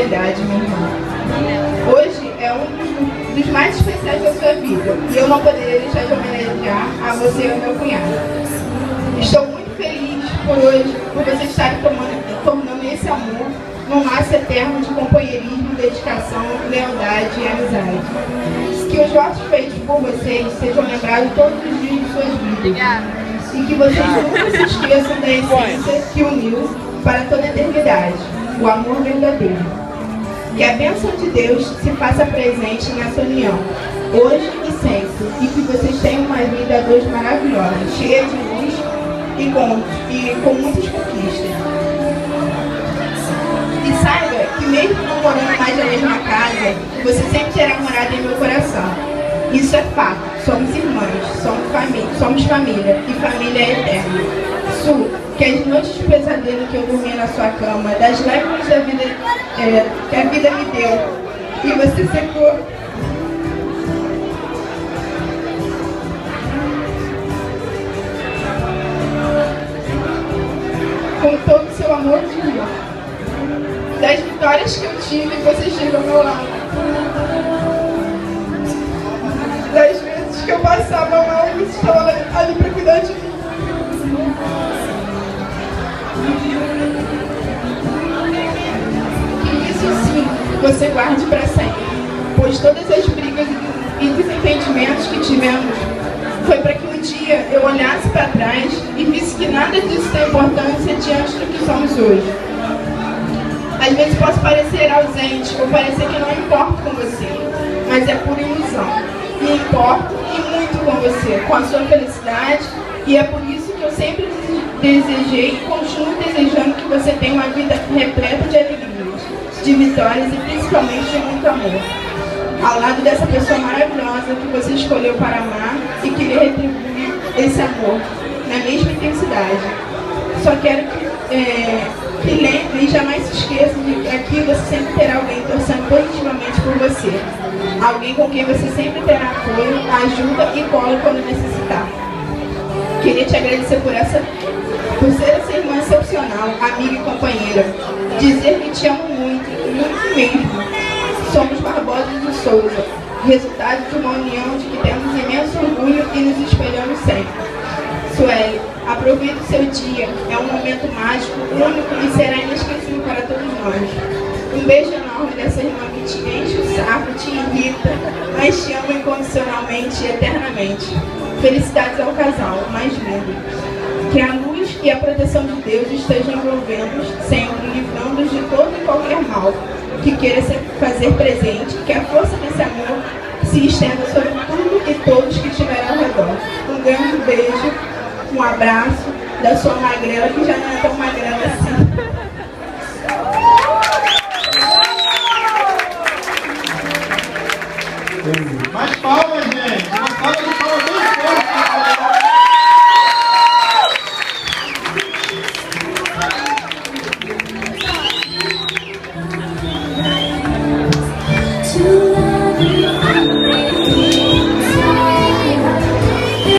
verdade, meu irmão. Hoje é um dos mais especiais da sua vida e eu não poderia deixar de homenagear a você e ao meu cunhado. Estou muito feliz por você estar tornando esse amor num laço eterno de companheirismo, dedicação, lealdade e amizade. Que os votos feitos por vocês sejam lembrados todos os dias de suas vidas. E que vocês nunca se esqueçam da essência que uniu para toda a eternidade, o amor verdadeiro. Que a bênção de Deus se faça presente nessa união, hoje e sempre, e que vocês tenham uma vida a dois maravilhosa, cheia de luz e com muitas conquistas. E saiba que mesmo não morando mais na mesma casa, você sempre terá morado em meu coração. Isso é fato, somos irmãs, somos família, e família é eterna. Su, que as noites de pesadelo que eu dormia na sua cama, das lágrimas da vida que a vida me deu, e você secou, com todo o seu amor de mim. Das vitórias que eu tive, você esteve ao meu lado. Das vezes que eu passava mal e você estava ali para cuidar de mim. Que isso sim você guarde para sempre, pois todas as brigas e desentendimentos que tivemos foi para que um dia eu olhasse para trás e visse que nada disso tem importância diante do que somos hoje. Às vezes posso parecer ausente ou parecer que não importo com você, mas é pura ilusão. E importo e muito com você, com a sua felicidade, e é por isso que eu sempre desejei e continuo desejando que você tenha uma vida repleta de alegrias, de vitórias e principalmente de muito amor. Ao lado dessa pessoa maravilhosa que você escolheu para amar e que lhe retribui esse amor na mesma intensidade. Só quero que lembre e jamais se esqueça de que aqui você sempre terá alguém torcendo positivamente por você. Alguém com quem você sempre terá apoio, ajuda e colo quando necessitar. Queria te agradecer por ser essa irmã excepcional, amiga e companheira. Dizer que te amo muito, muito mesmo. Somos Barbosa de Souza, resultado de uma união de que temos imenso orgulho e nos espelhamos sempre. Sueli, aproveite o seu dia, é um momento mágico, único e será inesquecível para todos nós. Um beijo enorme dessa irmã que te enche o saco, te irrita, mas te ama incondicionalmente e eternamente. Felicidades ao casal, mais lindo. Que a luz e a proteção de Deus estejam envolvendo-os sempre, livrando-os de todo e qualquer mal que queira se fazer presente, que a força desse amor se estenda sobre tudo e todos que estiverem ao redor. Um grande beijo, um abraço da sua magrela, que já não é tão magrela assim. Mais palmas, gente!